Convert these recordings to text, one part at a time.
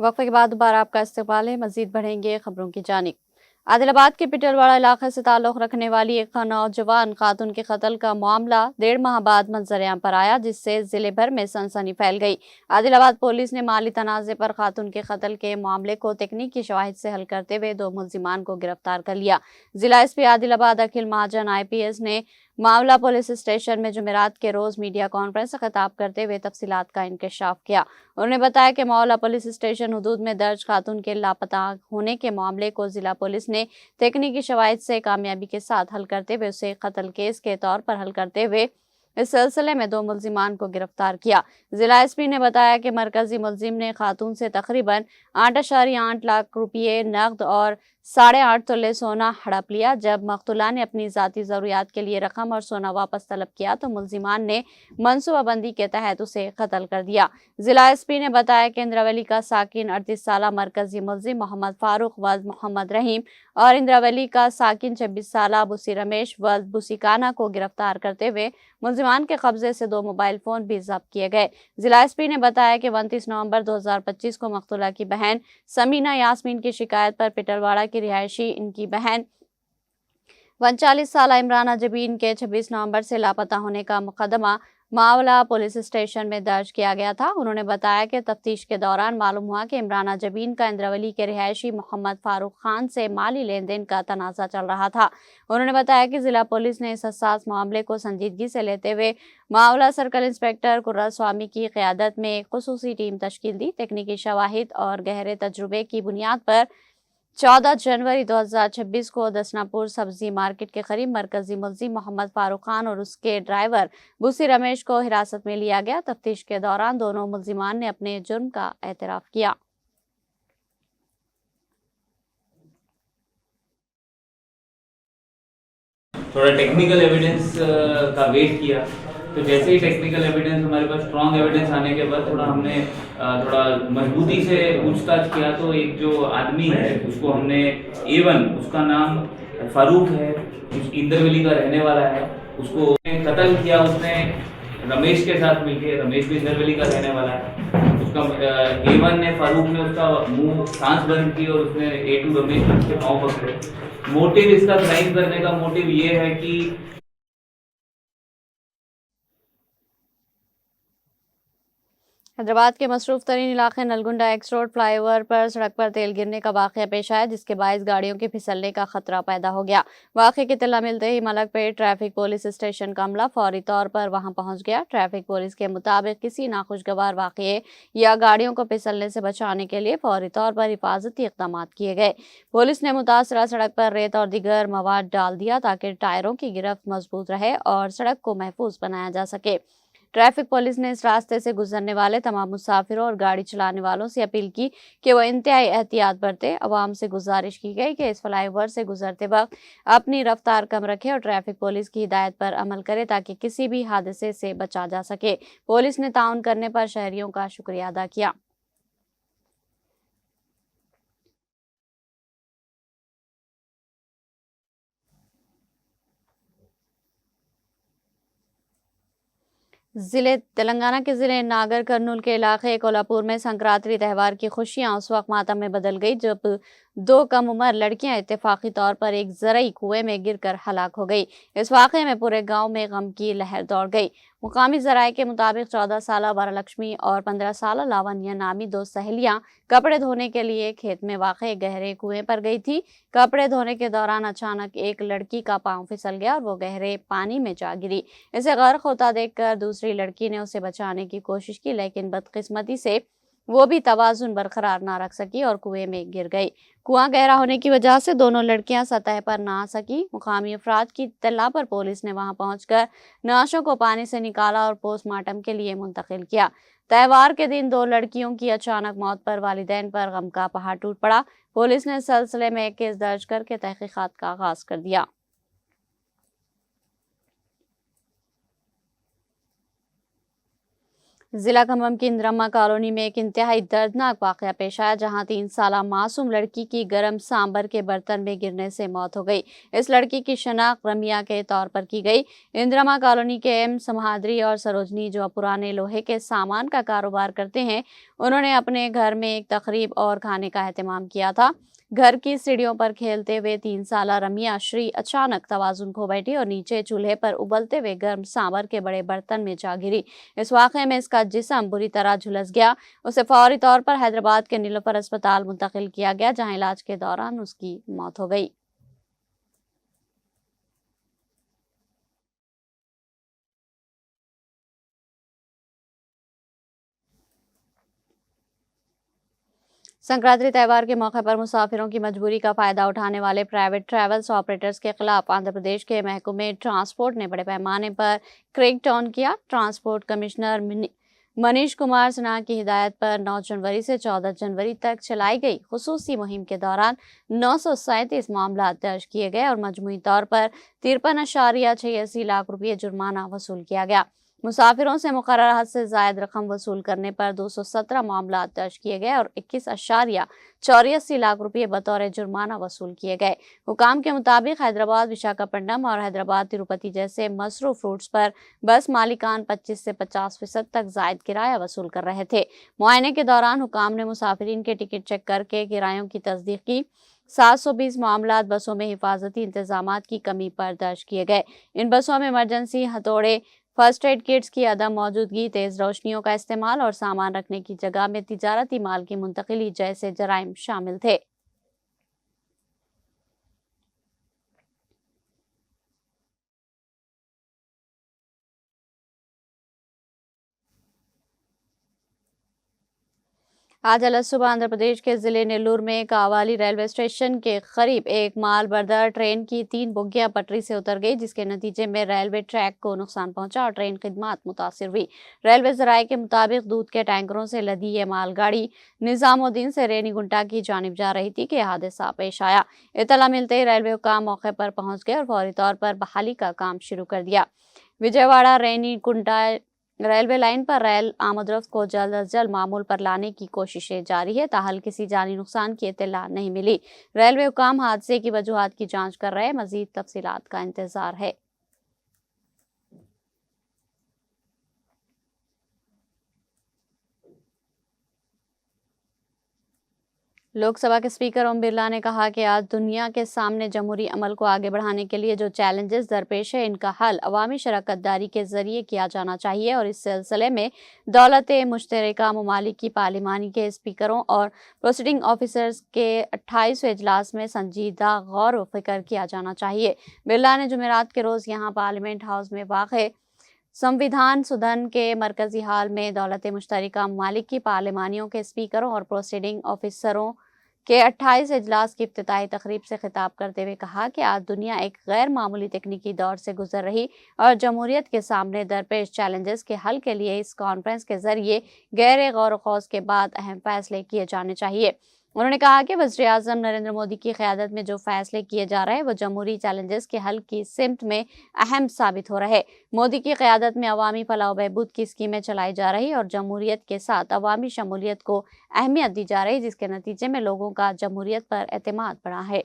वक्फे के बाद दोबारा आपका इस्तकबाल है। मजीद बढ़ेंगे खबरों की जानिब। आदिलाबाद के पिटलवाड़ा इलाके से ताल्लुक़ रखने वाली एक नौजवान खातून के कत्ल का मामला 1.5 माह बाद मंजर-ए-आम पर आया, जिससे जिले भर में सनसनी फैल गई। आदिलाबाद पुलिस ने माली तनाज़े पर खातून के कत्ल के मामले को तकनीकी शवाहिद से हल करते हुए 2 मुल्जिमान को गिरफ्तार कर लिया। जिला एसपी आदिलाबाद अखिल महाजन IPS ने मामला पुलिस स्टेशन में जुमेरात के रोज मीडिया कॉन्फ्रेंस से खिताब करते हुए तफसीलात का इंकशाफ किया। उन्होंने बताया कि मामला पुलिस स्टेशन हुदूद में दर्ज खातून के लापता होने के मामले को जिला पुलिस ने तकनीकी शवाहिद से कामयाबी के साथ हल करते हुए उसे कत्ल केस के तौर पर हल करते हुए इस सिलसिले में 2 मुल्जिमान को गिरफ्तार किया। जिला एसपी ने बताया कि मरकजी मुल्जिम ने खातून से तकरीबन 8.8 लाख रुपये नकद और 8.5 तोले सोना हड़प लिया। जब मकतूला ने अपनी जाती जरूरियात के लिए रकम और सोना वापस तलब किया तो मुल्जिमान ने मनसूबाबंदी के तहत उसे कत्ल कर दिया। जिला एसपी ने बताया कि इंद्रावली का साकिन 38 साल मरकजी मुल्जिम मोहम्मद फारूक वल्द मोहम्मद रहीम और इंद्रावली का साकिन 26 साल बुसी रमेश वल्द बुसीकाना को गिरफ्तार करते हुए मुल्जिमान के कब्जे से 2 मोबाइल फोन भी जब्त किए गए। जिला एसपी ने बताया कि 29 नवंबर 2025 को मकतूला की बहन समीना यास्मीन की शिकायत पर पिटलवाड़ा की रिहायशी इनकी बहन 39 साल इमराना जबीन के 26 नवंबर से लापता होने का मुकदमा मामला पुलिस स्टेशन में दर्ज किया गया था। उन्होंने बताया कि तफ्तीश के दौरान मालूम हुआ कि इमराना जबीन का इंद्रावली के रिहायशी मोहम्मद फारूक खान से माली लेन देन का तनाज़ा चल रहा था। उन्होंने बताया कि जिला पुलिस ने इस हसास मामले को संजीदगी से लेते हुए मामला सर्कल इंस्पेक्टर कुर्रा स्वामी की क़यादत में एक खुसूसी टीम तश्कील दी। तकनीकी शवाहिद और गहरे तजुर्बे की बुनियाद पर 14 जनवरी 2026 को दसनापुर सब्जी मार्केट के करीब मरकजी मुल्जिम मोहम्मद फारूक खान और उसके ड्राइवर बुसी रमेश को हिरासत में लिया गया। तफ्तीश के दौरान दोनों मुल्जिमान ने अपने जुर्म का एतराफ किया। थोड़ा टेक्निकल एविडेंस का वेट किया, तो जैसे ही टेक्निकल एविडेंस हमारे पास स्ट्रॉन्ग एविडेंस आने के बाद थोड़ा हमने थोड़ा मजबूती से पूछताछ किया। तो एक जो आदमी है उसको हमने A1, उसका नाम फारूक है, इंद्रवली का रहने वाला है, उसको कत्ल किया उसने रमेश के साथ मिलकर। रमेश भी इंद्रवली का रहने वाला है। उसका A1 ने फारूक ने उसका मुंह सांस बंद की और उसने A2 रमेश के पाँव पकड़े। मोटिव इसका क्राइम करने का मोटिव ये है कि हैदराबाद के मसरूफ तरीन इलाके नलगुंडा एक्स रोड फ्लाईओवर पर सड़क पर तेल गिरने का वाकया पेश आया, जिसके बायस गाड़ियों के फिसलने का खतरा पैदा हो गया। वाकये की इत्तला मिलते ही मलकपेट ट्रैफिक पुलिस स्टेशन का अमला फौरी तौर पर वहां पहुंच गया। ट्रैफिक पुलिस के मुताबिक किसी नाखुशगवार वाकये या गाड़ियों को फिसलने से बचाने के लिए फौरी तौर पर हिफाजती इकदाम किए गए। पुलिस ने मुतासरा सड़क पर रेत और दीगर मवाद डाल दिया ताकि टायरों की गिरफ्त मजबूत रहे और सड़क को महफूज बनाया जा सके। ट्रैफिक पुलिस ने इस रास्ते से गुजरने वाले तमाम मुसाफिरों और गाड़ी चलाने वालों से अपील की कि वह इंतहाई एहतियात बरतें। अवाम से गुजारिश की गई कि इस फ्लाईओवर से गुजरते वक्त अपनी रफ्तार कम रखें और ट्रैफिक पुलिस की हिदायत पर अमल करें ताकि किसी भी हादसे से बचा जा सके। पुलिस ने ताउन करने पर शहरियों का शुक्रिया अदा किया। तेलंगाना के जिले नागर कर्नूल के इलाके कोल्हापुर में संक्रांति त्यौहार की खुशियां उस वक्त मातम में बदल गई जब 2 कम उम्र लड़कियां इत्तेफाकी तौर पर एक ज़रई कुएं में गिरकर हलाक हो गई। इस वाक़े में पूरे गांव में गम की लहर दौड़ गई। मुकामी ज़राए के मुताबिक 14 साल वरलक्ष्मी और 15 साल लावण्या नामी 2 सहेलियां कपड़े धोने के लिए खेत में वाक़े गहरे कुएं पर गई थी। कपड़े धोने के दौरान अचानक एक लड़की का पांव फिसल गया और वो गहरे पानी में जा गिरी। इसे गर्क होता देखकर दूसरी लड़की ने उसे बचाने की कोशिश की, लेकिन बदकिस्मती से वो भी तवाजुन बरकरार ना रख सकी और कुएं में गिर गई। कुआं गहरा होने की वजह से दोनों लड़कियां सतह पर ना आ सकी। मुकामी अफराद की इत्तला पर पुलिस ने वहां पहुंचकर नाशों को पानी से निकाला और पोस्टमार्टम के लिए मुंतकिल किया। त्यौहार के दिन 2 लड़कियों की अचानक मौत पर वालिदैन पर गम का पहाड़ टूट पड़ा। पुलिस ने इस सिलसिले में एक केस दर्ज करके तहकीकात का आगाज कर दिया। जिला खम्भम की इंदिरम्मा कॉलोनी में एक इंतहाई दर्दनाक वाकया पेश आया, जहां 3 साला मासूम लड़की की गर्म सांबर के बर्तन में गिरने से मौत हो गई। इस लड़की की शनाख्त रमिया के तौर पर की गई। इंदिरम्मा कॉलोनी के एम समहाद्री और सरोजनी, जो पुराने लोहे के सामान का कारोबार करते हैं, उन्होंने अपने घर में एक तकरीब और खाने का एहतमाम किया था। घर की सीढ़ियों पर खेलते हुए 3 साला रमिया श्री अचानक तवाजुन खो बैठी और नीचे चूल्हे पर उबलते हुए गर्म सांबर के बड़े बर्तन में जा गिरी। इस वाक़े में इसका जिस्म बुरी तरह झुलस गया। उसे फौरी तौर पर हैदराबाद के नीलोफर अस्पताल मुंतकिल किया गया, जहां इलाज के दौरान उसकी मौत हो गई। संक्रांति त्यौहार के मौके पर मुसाफिरों की मजबूरी का फायदा उठाने वाले प्राइवेट ट्रैवल्स ऑपरेटर्स के खिलाफ आंध्र प्रदेश के महकमे ट्रांसपोर्ट ने बड़े पैमाने पर क्रैकडाउन किया। ट्रांसपोर्ट कमिश्नर मनीष कुमार सिन्हा की हिदायत पर 9 जनवरी से 14 जनवरी तक चलाई गई खुसूसी मुहिम के दौरान 937 मामला दर्ज किए गए और मजमूई तौर पर 53.86 लाख रुपये जुर्माना वसूल किया गया। मुसाफिरों से मुकर्रर हद से जायद रकम वसूल करने पर 217 मामला दर्ज किए गए और 21.84 लाख रुपये बतौर जुर्माना वसूल किए गए। हुकाम के मुताबिक हैदराबाद विशाखापट्टनम और हैदराबाद तिरुपति जैसे मसरूफ रूट्स पर बस मालिकान 25 से 50% तक जायद किराया वसूल कर रहे थे। मुआयने के दौरान हुकाम ने मुसाफिरीन के टिकट चेक करके किरायों की तस्दीक की। 720 मामलात बसों में हिफाजती इंतजामात की कमी पर दर्ज किए गए। इन बसों में इमरजेंसी हथौड़े, फर्स्ट एड किट्स की अदम मौजूदगी, तेज रोशनियों का इस्तेमाल और सामान रखने की जगह में तिजारती माल की मुंतकिली जैसे जराइम शामिल थे। आज अलग सुबह आंध्र प्रदेश के जिले नेल्लूर में कावाली रेलवे स्टेशन के करीब एक माल बरदार ट्रेन की 3 बोगियां पटरी से उतर गई, जिसके नतीजे में रेलवे ट्रैक को नुकसान पहुंचा और ट्रेन खिदमत मुतासिर हुई। रेलवे जराये के मुताबिक दूध के टैंकरों से लदी ये मालगाड़ी निजामुद्दीन से रेनीगुंटा की जानिब जा रही थी कि हादसा पेश आया। इतला मिलते ही रेलवे हुकाम मौके पर पहुंच गए और फौरी तौर पर बहाली का काम शुरू कर दिया। विजयवाड़ा रेनीगुंटा रेलवे लाइन पर रेल आमदरफ्त को जल्द अज जल्द मामूल पर लाने की कोशिशें जारी है, ताहल किसी जानी नुकसान की इत्तला नहीं मिली। रेलवे हुकाम हादसे की वजूहात की जांच कर रहे हैं, मजीद तफसीलात का इंतजार है। लोकसभा के स्पीकर ओम बिरला ने कहा कि आज दुनिया के सामने जमहूरी अमल को आगे बढ़ाने के लिए जो चैलेंजेस दरपेश है, इनका हल अवामी शराकतदारी के जरिए किया जाना चाहिए और इस सिलसिले में दौलत मुश्तरका ममालिक की पार्लिमानी के स्पीकरों और प्रोसीडिंग ऑफिसर्स के 28वें इजलास में संजीदा गौर व फिक्र किया जाना चाहिए। बिरला ने जुमेरात के रोज़ यहाँ पार्लियामेंट हाउस में वाक़ संविधान सुधन के मरकजी हाल में दौलत मुश्तरका ममालिक की पार्लिमानियों के स्पीकरों और प्रोसीडिंग ऑफिसरों के 28 इजलास की इफ्तिताही तकरीब से खिताब करते हुए कहा कि आज दुनिया एक गैर मामूली तकनीकी दौर से गुजर रही और जमहूरियत के सामने दरपेश चैलेंजेस के हल के लिए इस कॉन्फ्रेंस के जरिए गहरे गौर खौज के बाद अहम फैसले किए जाने चाहिए। उन्होंने कहा कि वज़ीर-ए-आज़म नरेंद्र मोदी की क़यादत में जो फैसले किए जा रहे हैं वो जमहूरी चैलेंजेस के हल की सिमत में अहम साबित हो रहे। मोदी की क़यादत में अवामी फलाह बहबूद की स्कीमें चलाई जा रही और जमहूरियत के साथ अवामी शमूलियत को अहमियत दी जा रही, जिसके नतीजे में लोगों का जमहूरियत पर एतमाद बढ़ा है।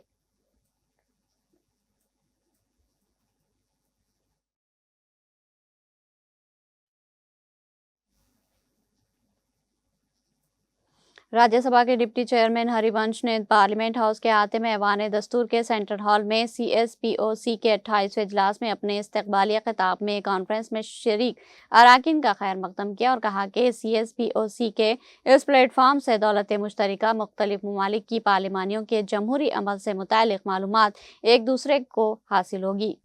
राज्यसभा के डिप्टी चेयरमैन हरिवंश ने पार्लियामेंट हाउस के अहाते में ऐवान दस्तूर के सेंट्रल हॉल में CSPOC के 28वें इजलास में अपने इस्तकबालिया खिताब में कॉन्फ्रेंस में शरीक अराकीन का खैर मकदम किया और कहा कि CSPOC के इस प्लेटफॉर्म से दौलत मुश्तरका मुख्तलिफ ममालिक की पार्लिमानियों के जमहूरी अमल से मुतालिक मालूमात एक दूसरे को हासिल होगी।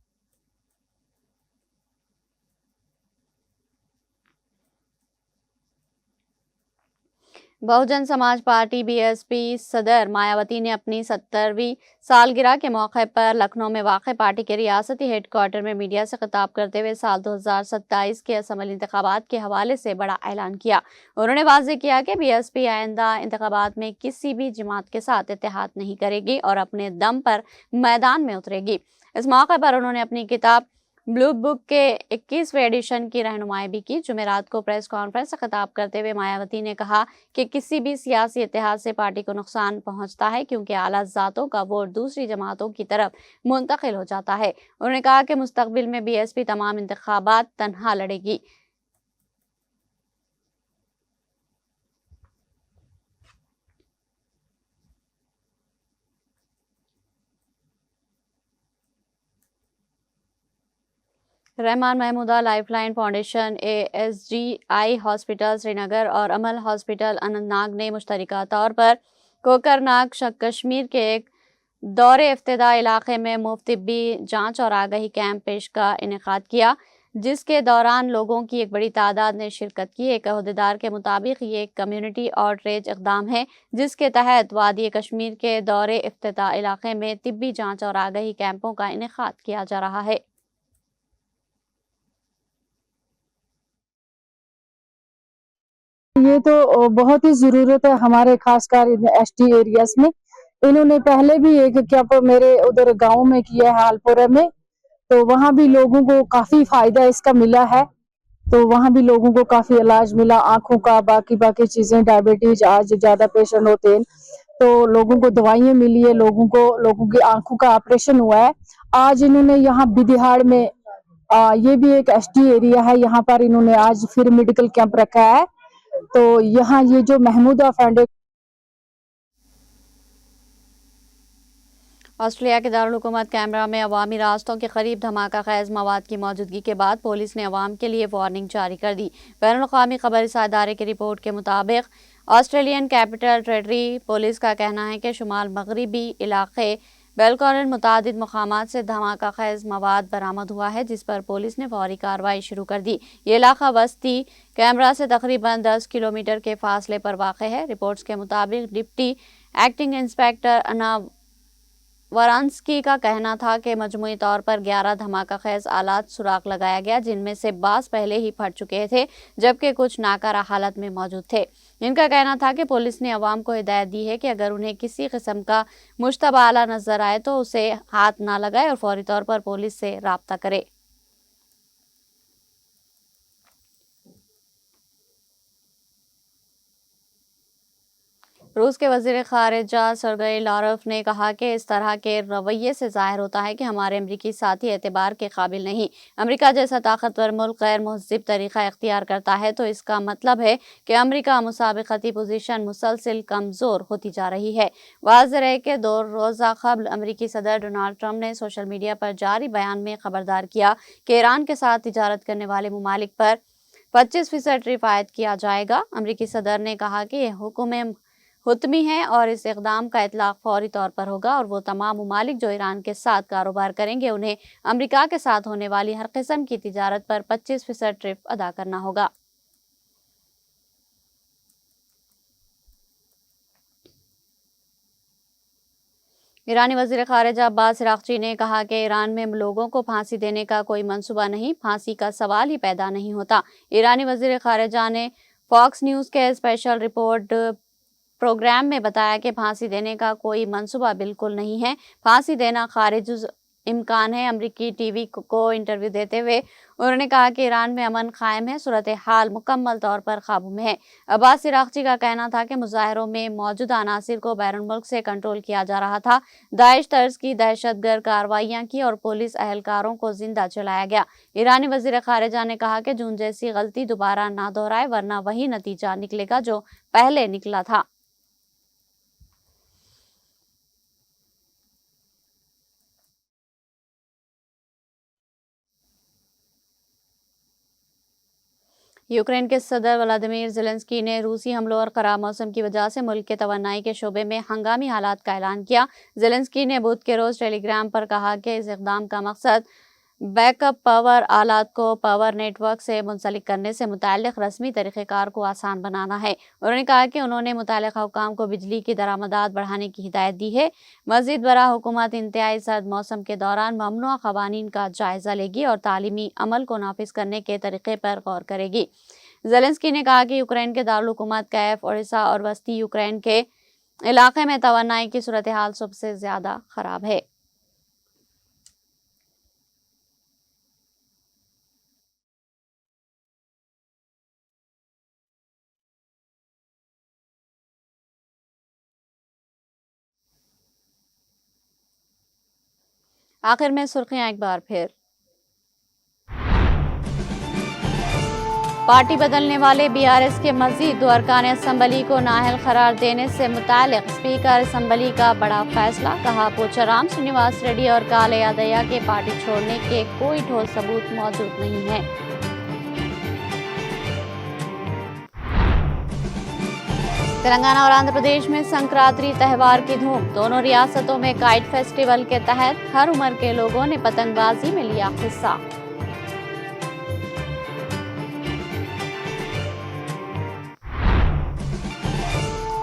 बहुजन समाज पार्टी BSP सदर मायावती ने अपनी 70वीं सालगिरह के मौके पर लखनऊ में वाक़ पार्टी के रियासती हेडक्वार्टर में मीडिया से खिताब करते हुए साल 2027 के असम्बली इंतखाबात के हवाले से बड़ा ऐलान किया। उन्होंने वाज़ेह किया कि BSP आइंदा इंतखाबात में किसी भी जमात के साथ इत्तेहाद नहीं करेगी और अपने दम पर मैदान में उतरेगी। इस मौके पर उन्होंने अपनी किताब ब्लू बुक के 21वें एडिशन की रहनुमाई भी की। जुमेरात को प्रेस कॉन्फ्रेंस से खिताब करते हुए मायावती ने कहा कि किसी भी सियासी इतिहाद से पार्टी को नुकसान पहुंचता है, क्योंकि आला जातों का वोट दूसरी जमातों की तरफ मुंतकिल हो जाता है। उन्होंने कहा कि मुस्तकबिल में बीएसपी तमाम इंतखाबात तनहा लड़ेगी। Rahman Mahmooda lifeline foundation, ASGI hospital Srinagar और अमल हॉस्पिटल अनंतनाग ने मुश्तरका तौर पर कोकरनाग कश्मीर के एक दौरे इफ्तिदा इलाके में मुफ्त तिब्बी जांच और आगाही कैंप पेश का इनेकाद किया, जिसके दौरान लोगों की एक बड़ी तादाद ने शिरकत की। एक अहदेदार के मुताबिक ये एक कम्युनिटी आउटरीच इकदाम है, जिसके तहत वादी कश्मीर के दौरे इफ्तिदा इलाके में तिब्बी जांच और आगाही कैंपों का इनेकाद किया जा रहा है। ये तो बहुत ही ज़रूरत है हमारे खासकर इन एसटी एरियाज़ में। इन्होंने पहले भी एक कैंप मेरे उधर गाँव में किया है हालपुरा में, तो वहाँ भी लोगों को काफ़ी फ़ायदा इसका मिला है। तो वहाँ भी लोगों को काफ़ी इलाज मिला, आँखों का, बाकी चीज़ें, डायबिटीज़ आज ज़्यादा पेशेंट होते हैं, तो लोगों को दवाइयाँ मिली है, लोगों की आँखों का ऑपरेशन हुआ है। आज इन्होंने यहाँ बिदिहाड़ में ये भी एक एसटी एरिया है, यहाँ पर इन्होंने आज फिर मेडिकल कैंप रखा है। तो यहाँ ये जो महमूदा फाउंडेशन ऑस्ट्रेलिया के दारुल हुकूमत कैनबरा में अवामी रास्तों के करीब धमाका खैज मवाद की मौजूदगी के बाद पुलिस ने अवाम के लिए वार्निंग जारी कर दी। बैनुल-अक़वामी खबरसार इदारे की रिपोर्ट के मुताबिक ऑस्ट्रेलियन कैपिटल टेरेटरी पुलिस का कहना है कि शुमाल मगरबी इलाके बेलकॉन मुतादिद मकामात से धमाका खैज मवाद बरामद हुआ है, जिस पर पुलिस ने फौरी कार्रवाई शुरू कर दी। ये इलाका वस्ती कैनबरा से तकरीबन 10 किलोमीटर के फासले पर वाक़ है। रिपोर्ट्स के मुताबिक डिप्टी एक्टिंग इंस्पेक्टर अना वरांस्की का कहना था कि मजमूई तौर पर 11 धमाका खैज आलात सुराख लगाया गया, जिनमें से बास पहले ही फट चुके थे, जबकि कुछ नाकारा हालत में मौजूद थे। इनका कहना था कि पुलिस ने अवाम को हिदायत दी है कि अगर उन्हें किसी किस्म का मुश्तबा आला नजर आए तो उसे हाथ ना लगाए और फौरी तौर पर पुलिस से राब्ता करे। रूस के वज़ीर ख़ारिजा सर्गेई लारोव ने कहा कि इस तरह के रवैये से ज़ाहिर होता है कि हमारे अमरीकी साथी एतबार के काबिल नहीं। अमरीका जैसा ताकतवर मुल्क गैर मुहज़्ज़िब तरीक़ा इख्तियार करता है तो इसका मतलब है कि अमरीका मुसाबिक़ती पोजीशन मुसलसल कमज़ोर होती जा रही है। वाज़ेह है कि 2 रोज़ा क़ब्ल अमरीकी सदर डोनाल्ड ट्रंप ने सोशल मीडिया पर जारी बयान में ख़बरदार किया कि ईरान के साथ तिजारत करने वाले ममालिक पर 25% टैरिफ आयद किया जाएगा। अमरीकी सदर ने कहा कि यह हुक्म हुतमी है और इस इक़दाम का इतलाक़ फौरी तौर पर होगा और वो तमाम ममालिक जो ईरान के साथ कारोबार करेंगे उन्हें अमरीका के साथ होने वाली हर किस्म की तिजारत पर 25% टैरिफ अदा करना होगा। ईरानी वज़ीर ख़ारिजा अब्बास अराग़ची ने कहा कि ईरान में लोगों को फांसी देने का कोई मंसूबा नहीं, फांसी का सवाल ही पैदा नहीं होता। ईरानी वज़ीर ख़ारिजा ने फॉक्स न्यूज़ के स्पेशल रिपोर्ट प्रोग्राम में बताया कि फांसी देने का कोई मंसूबा बिल्कुल नहीं है, फांसी देना खारिज इम्कान है। अमरीकी टीवी को इंटरव्यू देते हुए उन्होंने कहा कि ईरान में अमन कायम है, सूरत हाल मुकम्मल तौर पर काबू में है। अब्बास अराग़ची का कहना था कि मुजाहिरों में मौजूद अनासिर को बैरून मुल्क से कंट्रोल किया जा रहा था। दाइश तर्ज की दहशतगर्द कार्रवाइयाँ की और पुलिस एहलकारों को जिंदा जलाया गया। ईरानी वज़ीर ख़ारिजा ने कहा कि जून जैसी गलती दोबारा ना दोहराए, वरना वही नतीजा निकलेगा जो पहले निकला था। यूक्रेन के सदर व्लादिमीर ज़ेलेंस्की ने रूसी हमलों और ख़राब मौसम की वजह से मुल्क के तवानाई के शोबे में हंगामी हालात का ऐलान किया। ज़ेलेंस्की ने बुध के रोज़ टेलीग्राम पर कहा कि इस इक़दाम का मकसद बैकअप पावर आलात को पावर नेटवर्क से मुंसलिक करने से मुताल्लिक़ रस्मी तरीक़ेकार को आसान बनाना है। उन्होंने कहा कि उन्होंने मुताल्लिक़ हुकाम को बिजली की दरामदात बढ़ाने की हिदायत दी है। मज़ीद बरा हुकूमत इंतहाई सर्द मौसम के दौरान ममनुआ क़वानीन का जायज़ा लेगी और तालीमी अमल को नाफिज करने के तरीक़े पर गौर करेगी। ज़ेलेंस्की ने कहा कि यूक्रेन के दारुल हुकूमत कैफ, ओडिशा और वस्ती यूक्रेन के इलाके में तवानाई की सूरत हाल सबसे ज़्यादा ख़राब है। आखिर में सुर्खियां एक बार फिर। पार्टी बदलने वाले बीआरएस के मजीद 2 अरकान असम्बली को नाअहल करार देने से मुतालिक स्पीकर असम्बली का बड़ा फैसला। कहा, पोचाराम श्रीनिवास रेड्डी और काले यादయ్య के पार्टी छोड़ने के कोई ठोस सबूत मौजूद नहीं है। तेलंगाना और आंध्र प्रदेश में संक्रांति त्यौहार की धूम। दोनों रियासतों में काइट फेस्टिवल के तहत हर उम्र के लोगों ने पतंगबाजी में लिया हिस्सा।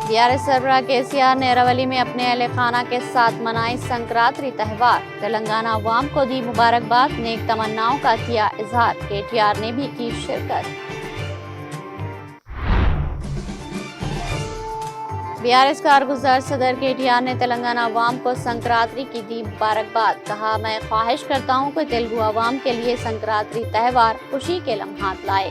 बीआरएस सरबराह केसीआर ने अरावली में अपने अहले खाना के साथ मनाई संक्रांति त्यौहार। तेलंगाना अवाम को दी मुबारकबाद, नेक तमन्नाओं का किया इजहार। केटीआर ने भी की शिरकत। बीआरएस कारगुजार सदर केटीआर ने तेलंगाना अवाम को संक्रांति की दी मुबारकबाद। कहा, मैं ख्वाहिश करता हूं कि तेलुगु अवाम के लिए संक्रांति त्यौहार खुशी के लम्हात लाए।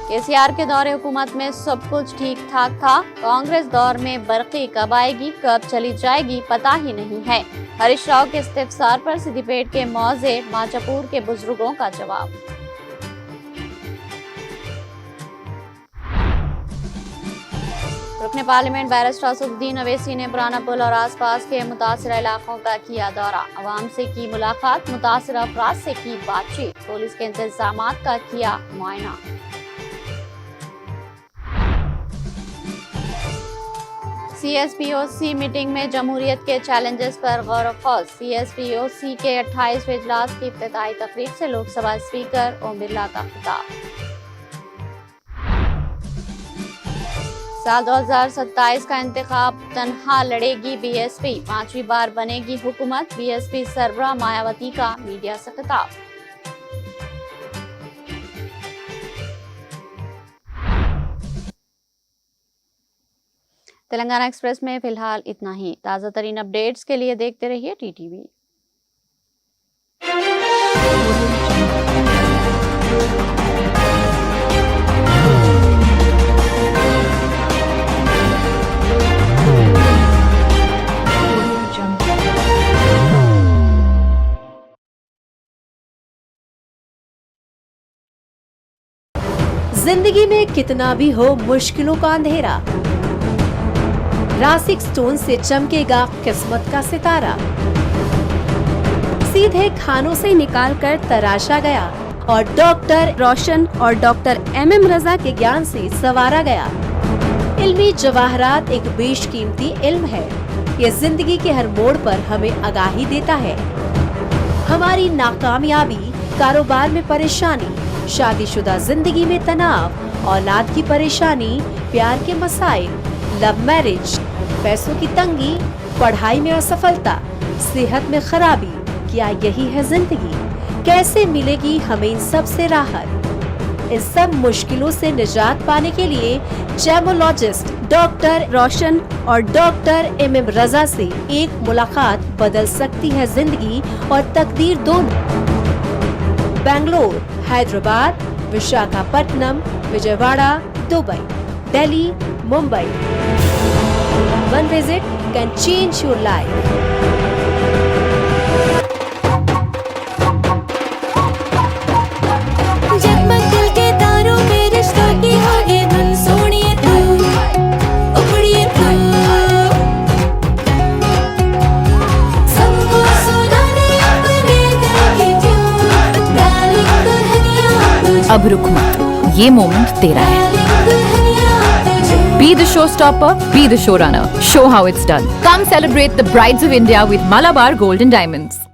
केसीआर के दौरे हुकूमत में सब कुछ ठीक ठाक था। कांग्रेस दौर में बरकी कब आएगी, कब चली जाएगी, पता ही नहीं है। हरीश राव के इस्तिफसार पर सिद्दीपेट के मौजे माचापुर के बुजुर्गों का जवाब। रुकने पार्लियामेंट बैरिस्टर असदुद्दीन अवैसी ने पुराना पुल और आसपास के मुतासिरा इलाकों का किया दौरा। अवाम से की मुलाकात, मुतासिरा अफराद से की बातचीत। पुलिस के इंतजामात का किया मुआयना। सीएसपीओसी मीटिंग में जमहूरियत के चैलेंजेस पर गौर व सीएसपीओसी के 28वें इजलास की इफ्तिताई तकरीब से लोकसभा स्पीकर ओम बिरला का खिताब। साल 2027 का इंतखाब तनहा लड़ेगी बीएसपी, 5वीं बार बनेगी हुकूमत। बीएसपी सरबराह मायावती का मीडिया से खिताब। तेलंगाना एक्सप्रेस में फिलहाल इतना ही। ताज़ा तरीन अपडेट्स के लिए देखते रहिए टीटीवी। जिंदगी में कितना भी हो मुश्किलों का अंधेरा, रासिक स्टोन से चमकेगा किस्मत का सितारा। सीधे खानों से निकालकर तराशा गया और डॉक्टर रोशन और डॉक्टर MM रजा के ज्ञान से संवारा गया। इल्मी जवाहरात एक बेशकीमती इल्म है। ये जिंदगी के हर मोड़ पर हमें आगाही देता है। हमारी नाकामयाबी, कारोबार में परेशानी, शादीशुदा जिंदगी में तनाव, औलाद की परेशानी, प्यार के मसाइल, लव मैरिज, पैसों की तंगी, पढ़ाई में असफलता, सेहत में खराबी, क्या यही है जिंदगी? कैसे मिलेगी हमें इन सब से राहत? इन सब मुश्किलों से निजात पाने के लिए जेमोलॉजिस्ट डॉक्टर रोशन और डॉक्टर MM रजा से एक मुलाकात बदल सकती है जिंदगी और तकदीर दोनों। Bangalore, Hyderabad, Visakhapatnam, Vijayawada, Dubai, Delhi, Mumbai. One visit can change your life. जगमग दिल के तारों में रिश्तों की होगी धुन, सोनिए तू, उखड़िए तू, सबको सुनाने अपने दिल की ट्यून, डार्लिंग दुल्हनिया तुझे, अब रुक मत, ये मोमेंट तेरा है। Be the showstopper, be the showrunner. Show how it's done. Come celebrate the Brides of India with Malabar Gold and Diamonds.